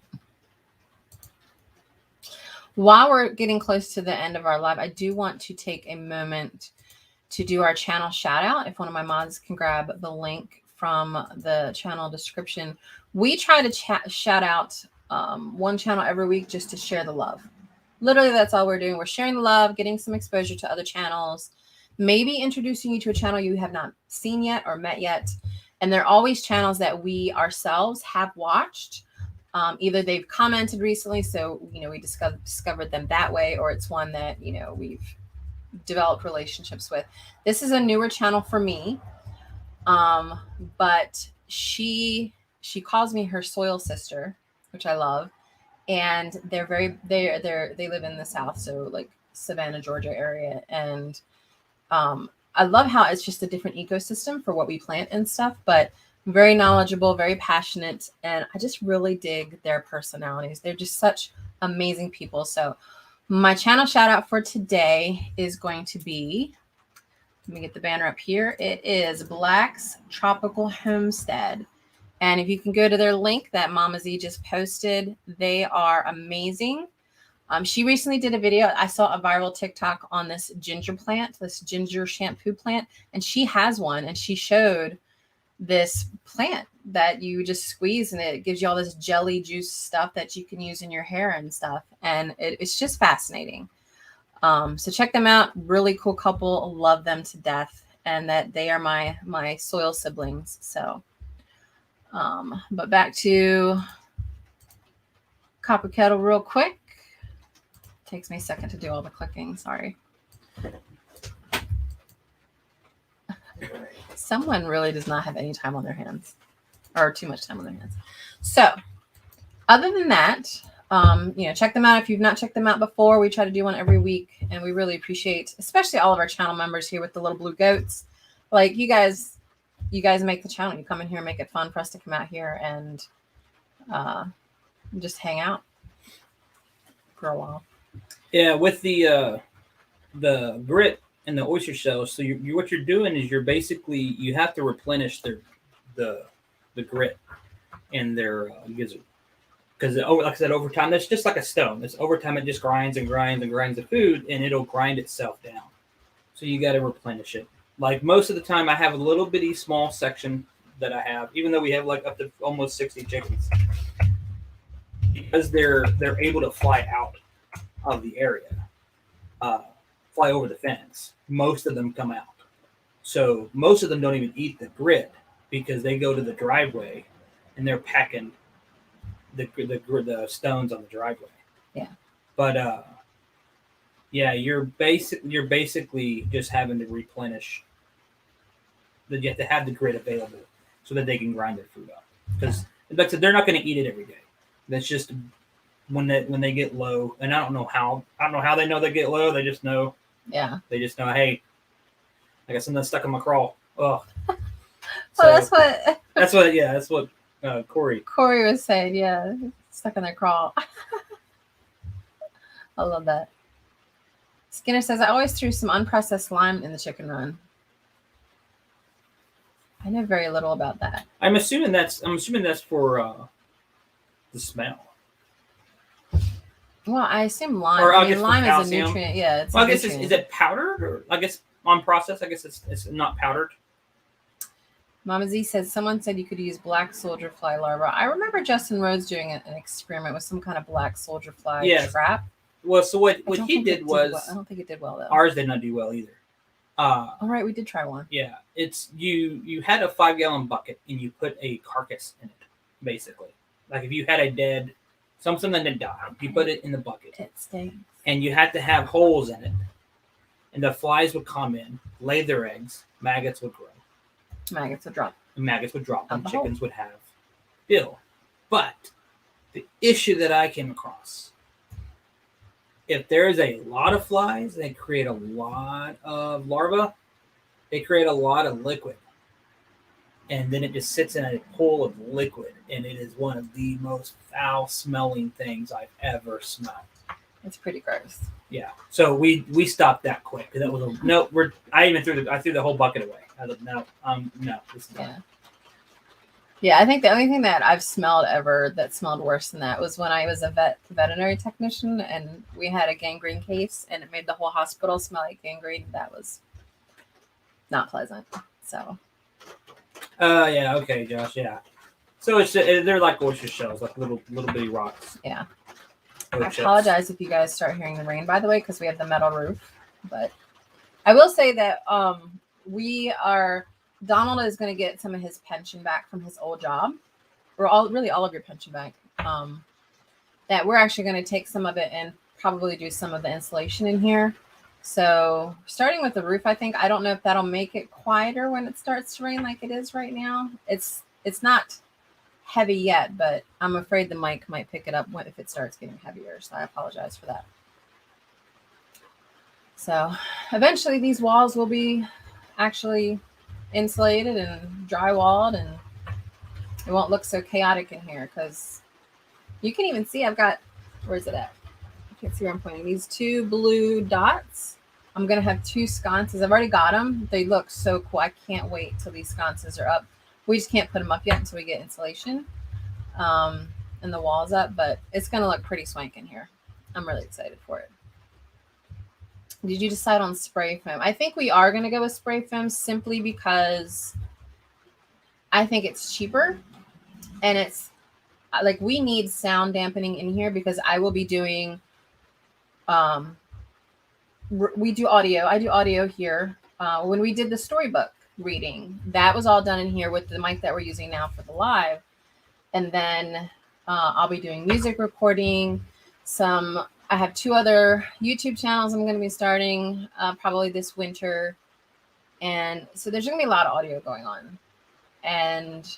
go. While we're getting close to the end of our live, I do want to take a moment to do our channel shout out. If one of my mods can grab the link from the channel description, we try to shout out one channel every week just to share the love. Literally, that's all we're doing. We're sharing the love, getting some exposure to other channels, maybe introducing you to a channel you have not seen yet or met yet. And they're always channels that we ourselves have watched. Either they've commented recently, so we discovered them that way, or it's one that we've developed relationships with. This is a newer channel for me. But she calls me her soil sister, which I love. And they live in the South, so like Savannah, Georgia area. And I love how it's just a different ecosystem for what we plant and stuff, but very knowledgeable, very passionate. And I just really dig their personalities. They're just such amazing people. So my channel shout out for today is going to be, let me get the banner up here. It is Black's Tropical Homestead. And if you can go to their link that Mama Z just posted, they are amazing. She recently did a video. I saw a viral TikTok on this ginger plant, this ginger shampoo plant, and she has one, and she showed this plant that you just squeeze and it gives you all this jelly juice stuff that you can use in your hair and stuff. And it's just fascinating. So check them out. Really cool couple. Love them to death. And that they are my soil siblings. So, but back to Copper Kettle real quick. Takes me a second to do all the clicking. Sorry. Someone really does not have any time on their hands, or too much time on their hands. So other than that, check them out. If you've not checked them out before, we try to do one every week, and we really appreciate, especially all of our channel members here with the little blue goats. Like you guys make the channel. You come in here and make it fun for us to come out here and just hang out for a while. Yeah, with the grit and the oyster shells. So what you're doing is you have to replenish the grit and their gizzard, because like I said, over time, that's just like a stone. It's over time, it just grinds and grinds and grinds the food, and it'll grind itself down. So you got to replenish it. Like most of the time, I have a little bitty small section that I have, even though we have like up to almost 60 chickens, because they're able to fly out of the area, fly over the fence. Most of them come out. So most of them don't even eat the grit because they go to the driveway and they're packing the stones on the driveway. Yeah. But you're basically just having to replenish. You have to have the grit available so that they can grind their food up. Because like I said, they're not going to eat it every day. That's just when they get low, and I don't know how they know they get low. They just know. Yeah. They just know, hey, I got something stuck in my crawl. Oh. So that's what Corey was saying. Yeah, stuck in their crawl. I love that. Skinner says, I always threw some unprocessed lime in the chicken run. I know very little about that. I'm assuming that's for the smell. Well, I assume lime. Or lime is a nutrient. Yeah. Well, I guess is it powdered, or I guess unprocessed? I guess it's not powdered. Mama Z says someone said you could use black soldier fly larva. I remember Justin Rhodes doing an experiment with some kind of black soldier fly trap. Well, so what he did was, I don't think it did well though. Ours did not do well either. All right, we did try one. Yeah, it's you had a 5-gallon bucket and you put a carcass in it, basically. Like if you had a dead something that died, you put it in the bucket. It stinks. And you had to have holes in it, and the flies would come in, lay their eggs, maggots would grow. Maggots would drop. And chickens would have ill. But the issue that I came across, if there's a lot of flies, they create a lot of larvae. They create a lot of liquid. And then it just sits in a pool of liquid. And it is one of the most foul-smelling things I've ever smelled. It's pretty gross. Yeah. So we stopped that quick. That was I threw the whole bucket away. I was no. This is not. Yeah, I think the only thing that I've smelled ever that smelled worse than that was when I was a veterinary technician, and we had a gangrene case, and it made the whole hospital smell like gangrene. That was not pleasant. So. Yeah. Okay, Josh. Yeah. So they're like oyster shells, like little bitty rocks. Yeah. I apologize if you guys start hearing the rain, by the way, because we have the metal roof. But I will say that Donald is going to get some of his pension back from his old job, or all of your pension back. That we're actually going to take some of it and probably do some of the insulation in here. So starting with the roof, I think, I don't know if that'll make it quieter when it starts to rain like it is right now. It's not heavy yet, but I'm afraid the mic might pick it up if it starts getting heavier. So I apologize for that. So eventually these walls will be actually insulated and drywalled, and it won't look so chaotic in here, because you can even see I've got, where's it at? You can't see where I'm pointing. These 2 blue dots. I'm going to have 2 sconces. I've already got them. They look so cool. I can't wait till these sconces are up. We just can't put them up yet until we get insulation and the walls up, but it's going to look pretty swank in here. I'm really excited for it. Did you decide on spray foam? I think we are going to go with spray foam simply because I think it's cheaper, and it's like we need sound dampening in here because I will be doing we do audio. I do audio here. When we did the storybook reading, that was all done in here with the mic that we're using now for the live. And then I'll be doing music recording. I have 2 other YouTube channels I'm going to be starting probably this winter. And so there's going to be a lot of audio going on. And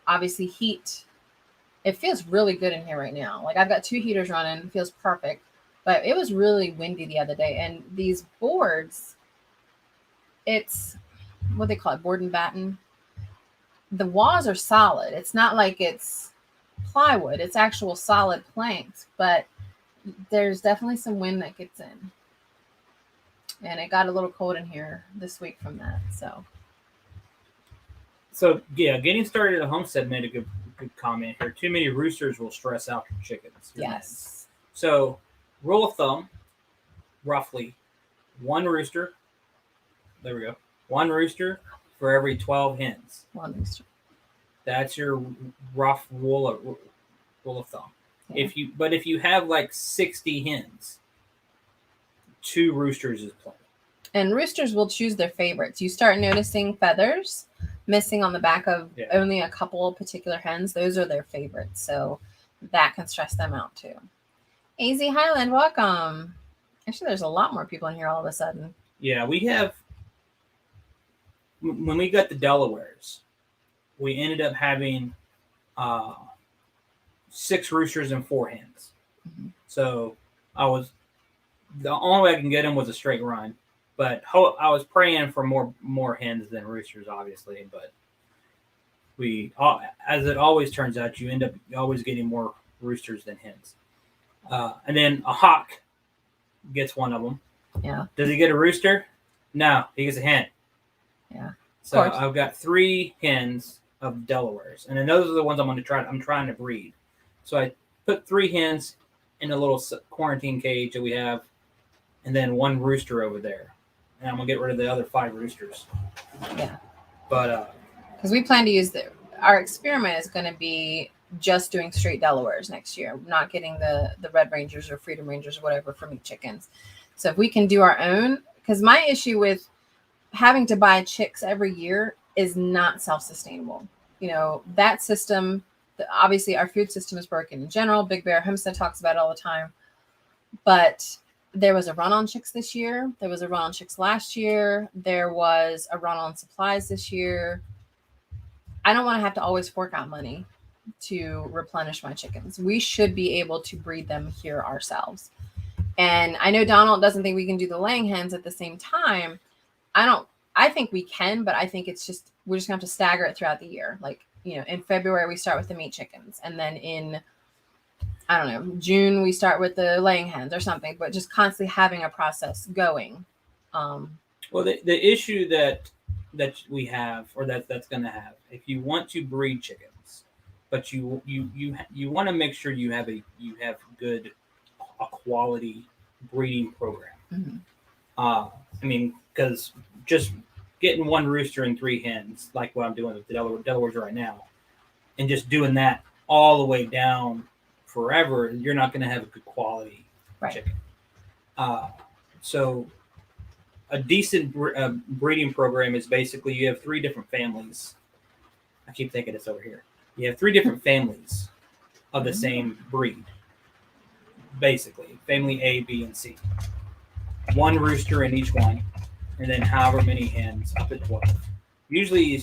obviously heat. It feels really good in here right now. Like I've got 2 heaters running. It feels perfect. But it was really windy the other day. And these boards, it's what they call it, board and batten. The walls are solid. It's not like it's plywood. It's actual solid planks. But there's definitely some wind that gets in. And it got a little cold in here this week from that. So yeah, getting started at Homestead made a good comment here. Too many roosters will stress out your chickens. Yes. Hens. So rule of thumb, roughly 1 rooster. There we go. 1 rooster for every 12 hens. 1 rooster. That's your rough rule of thumb. Yeah. If you have like 60 hens, 2 roosters is plenty. And roosters will choose their favorites. You start noticing feathers missing on the back of only a couple particular hens. Those are their favorites. So that can stress them out too. 𝙂𝙧𝙧𝙙𝙬𝙧, Highland, welcome. Actually, there's a lot more people in here all of a sudden. Yeah, we have, when we got the Delawares, we ended up having 6 roosters and 4 hens. Mm-hmm. So the only way I can get them was a straight run. But I was praying for more hens than roosters, obviously. But as it always turns out, you end up always getting more roosters than hens. And then a hawk gets one of them. Yeah. Does he get a rooster? No, he gets a hen. Yeah. So I've got 3 hens of Delawares, and then those are the ones I'm trying to breed. So I put 3 hens in a little quarantine cage that we have, and then 1 rooster over there. And I'm gonna get rid of the other 5 roosters. Yeah. But because we plan to use our experiment is going to be just doing straight Delawares next year, not getting the Red Rangers or Freedom Rangers or whatever for meat chickens. So if we can do our own, because my issue with having to buy chicks every year is not self-sustainable. You know, that system, obviously our food system is broken in general. Big Bear Homestead talks about it all the time. But there was a run on chicks this year. There was a run on chicks last year. There was a run on supplies this year. I don't want to have to always fork out money to replenish my chickens. We should be able to breed them here ourselves. And I know Donald doesn't think we can do the laying hens at the same time. I think we can, but I think we're just going to have to stagger it throughout the year. Like, you know, in February, we start with the meat chickens. And then in, I don't know, June, we start with the laying hens or something, but just constantly having a process going. Well, the issue that we have, or that's going to have, if you want to breed chickens, but you want to make sure you have a quality breeding program. Mm-hmm. I mean, because just getting 1 rooster and 3 hens, like what I'm doing with the Delawares right now, and just doing that all the way down forever, you're not going to have a good quality chicken. So a decent breeding program is basically you have 3 different families. I keep thinking it's over here. You have 3 different families of the same breed, basically. Family A, B, and C. one rooster in each one, and then however many hens up to 12. Usually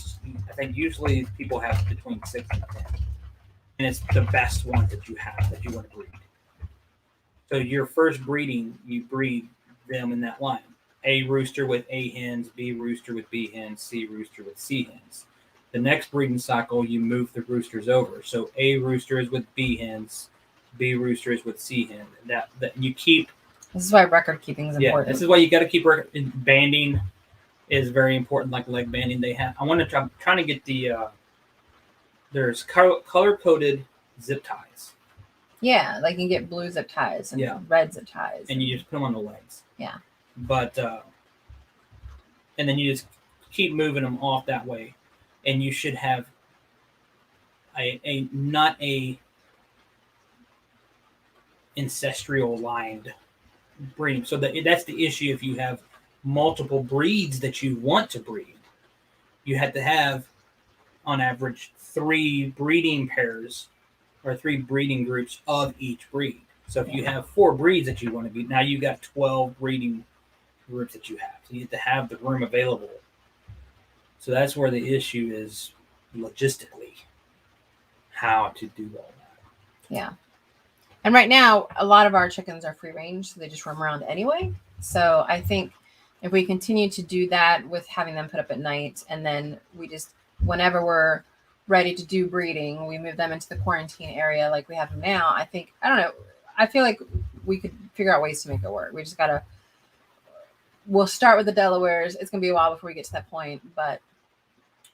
people have between 6 and 10, and it's the best ones that you have that you want to breed. So your first breeding, you breed them in that line: A rooster with A hens, B rooster with B hens, C rooster with C hens. The next breeding cycle, you move the roosters over. So A rooster is with B hens, B rooster is with C hens. That you keep. This is why record keeping is important. Yeah, this is why you got to keep record. Banding is very important, like leg banding. I'm trying to get the. There's color coded zip ties. Yeah, like you can get blue zip ties and red zip ties, and you just put them on the legs. Yeah, but and then you just keep moving them off that way, and you should have a not a ancestral lined breeding. So that's the issue. If you have multiple breeds that you want to breed, you have to have on average 3 breeding pairs or 3 breeding groups of each breed. So if you have 4 breeds that you want to breed, now you got 12 breeding groups that you have. So you have to have the room available. So that's where the issue is logistically, how to do all that. Yeah. And right now, a lot of our chickens are free range, so they just roam around anyway. So I think if we continue to do that with having them put up at night, and then we just, whenever we're ready to do breeding, we move them into the quarantine area like we have them now. I don't know. I feel like we could figure out ways to make it work. We just we'll start with the Delawares. It's going to be a while before we get to that point, but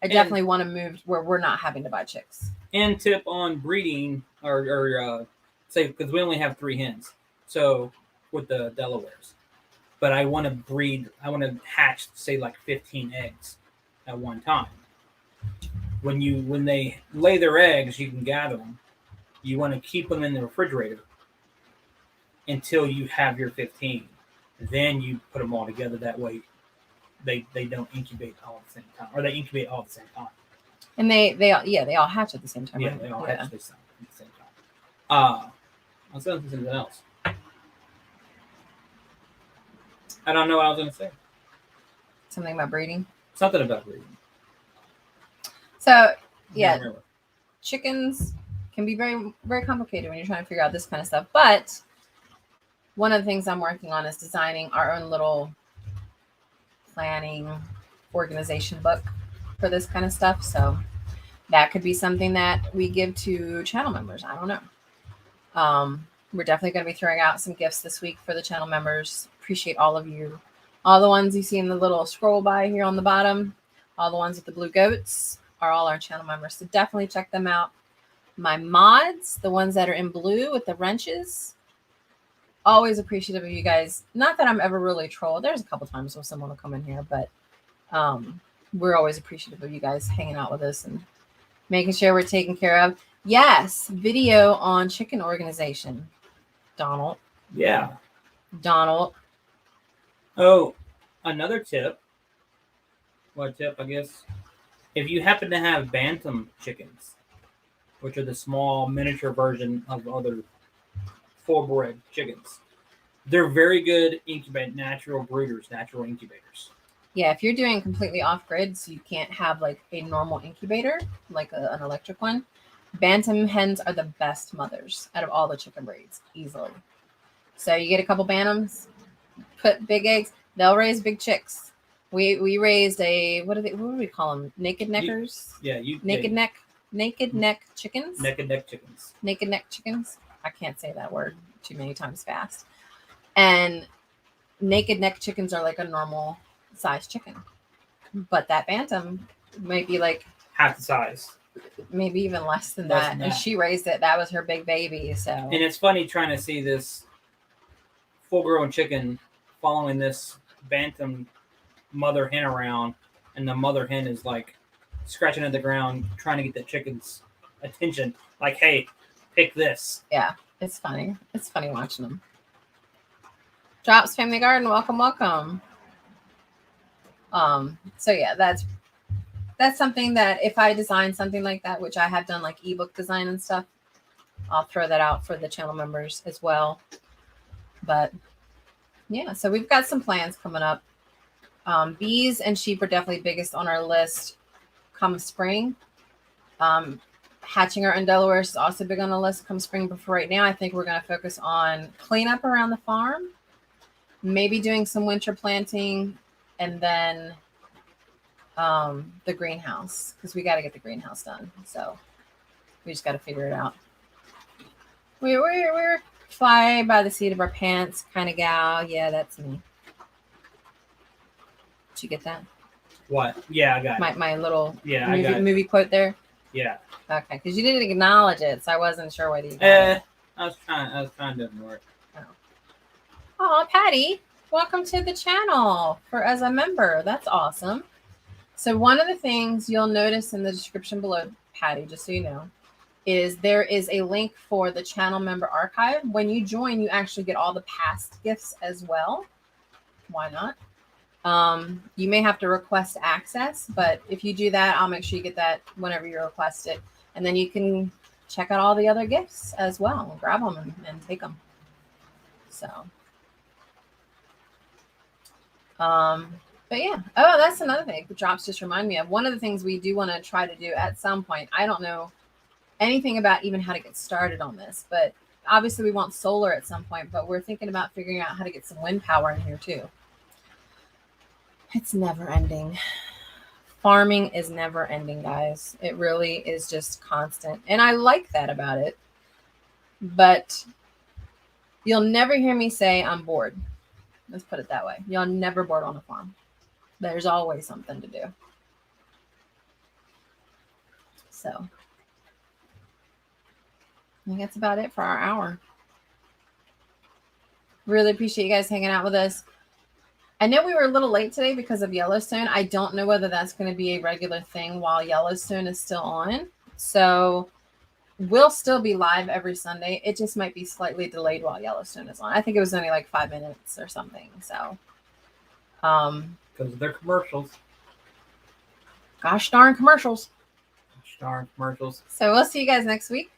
I definitely want to move where we're not having to buy chicks. And tip on breeding or say, because we only have 3 hens. So with the Delawares, but I want to hatch, say, like 15 eggs at one time. When they lay their eggs, you can gather them. You want to keep them in the refrigerator until you have your 15. Then you put them all together. That way, they don't incubate all at the same time, or they incubate all at the same time. And they all hatch at the same time. Yeah, right? they all hatch at the same time. I was going to say something else. I don't know what I was going to say. Something about breeding. Something about breeding. So yeah, chickens can be very, very complicated when you're trying to figure out this kind of stuff. But one of the things I'm working on is designing our own little planning organization book for this kind of stuff. So that could be something that we give to channel members. I don't know. We're definitely going to be throwing out some gifts this week for the channel members. Appreciate all of you. All the ones you see in the little scroll by here on the bottom, all the ones with the blue goats are all our channel members. So definitely check them out. My mods, the ones that are in blue with the wrenches, always appreciative of you guys. Not that I'm ever really trolled. There's a couple times where someone will come in here, but we're always appreciative of you guys hanging out with us and making sure we're taken care of. Yes, video on chicken organization. Donald. Yeah. Donald. Oh, another tip. What tip, I guess? If you happen to have bantam chickens, which are the small miniature version of other full-bred chickens, they're very good natural brooders, natural incubators. Yeah, if you're doing completely off-grid, so you can't have like a normal incubator, like an electric one, bantam hens are the best mothers out of all the chicken breeds, easily. So you get a couple bantams, put big eggs, they'll raise big chicks. We raised what do we call them? Naked neckers? Naked neck chickens? Naked neck chickens. Naked neck chickens. I can't say that word too many times fast. And naked neck chickens are like a normal size chicken. But that bantam might be like half the size. Maybe even less than that. And she raised it. That was her big baby. So and it's funny trying to see this full-grown chicken following this bantam mother hen around, and the mother hen is like scratching at the ground trying to get the chicken's attention, like, hey, pick this. Yeah, it's funny. It's funny watching them. Drops Family Garden, welcome. So yeah, that's something that if I design something like that, which I have done like ebook design and stuff, I'll throw that out for the channel members as well. But yeah, so we've got some plans coming up. Bees and sheep are definitely biggest on our list come spring. Hatching our in Delaware is also big on the list come spring, but for right now, I think we're going to focus on cleanup around the farm, maybe doing some winter planting, and then the greenhouse, because we got to get the greenhouse done. So we just got to figure it out. We're fly by the seat of our pants kind of gal. Yeah, that's me. Did you get that? What? Yeah, I got it. My little movie quote there. Yeah. Okay, because you didn't acknowledge it, so I wasn't sure whether you got it. I was trying to ignore it. Oh, Patty, welcome to the channel as a member. That's awesome. So one of the things you'll notice in the description below, Patty, just so you know, is there is a link for the channel member archive. When you join, you actually get all the past gifts as well. Why not? You may have to request access, but if you do that, I'll make sure you get that whenever you request it. And then you can check out all the other gifts as well and grab them and take them. So, but yeah. Oh, that's another thing. The drops just remind me of one of the things we do want to try to do at some point. I don't know anything about even how to get started on this, but obviously we want solar at some point, but we're thinking about figuring out how to get some wind power in here too. It's never ending. Farming is never ending, guys. It really is just constant. And I like that about it. But you'll never hear me say I'm bored. Let's put it that way. You're never bored on a farm. There's always something to do. So I think that's about it for our hour. Really appreciate you guys hanging out with us. I know we were a little late today because of Yellowstone. I don't know whether that's going to be a regular thing while Yellowstone is still on. So we'll still be live every Sunday. It just might be slightly delayed while Yellowstone is on. I think it was only like 5 minutes or something. So, because of their commercials. Gosh darn commercials. Gosh darn commercials. So we'll see you guys next week.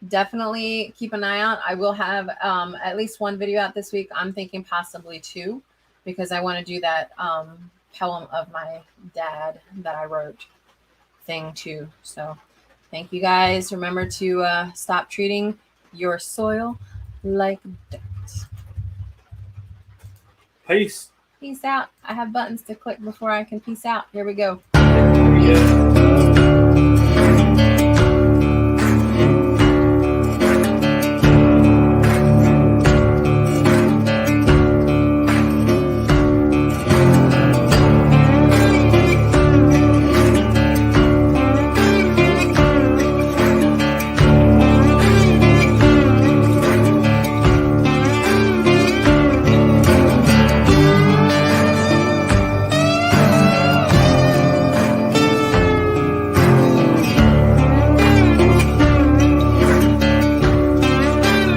Definitely keep an eye out. I will have at least one video out this week. I'm thinking possibly 2. Because I want to do that poem of my dad that I wrote thing too. So thank you guys. Remember to stop treating your soil like dirt. Peace. Peace out. I have buttons to click before I can peace out. Here we go.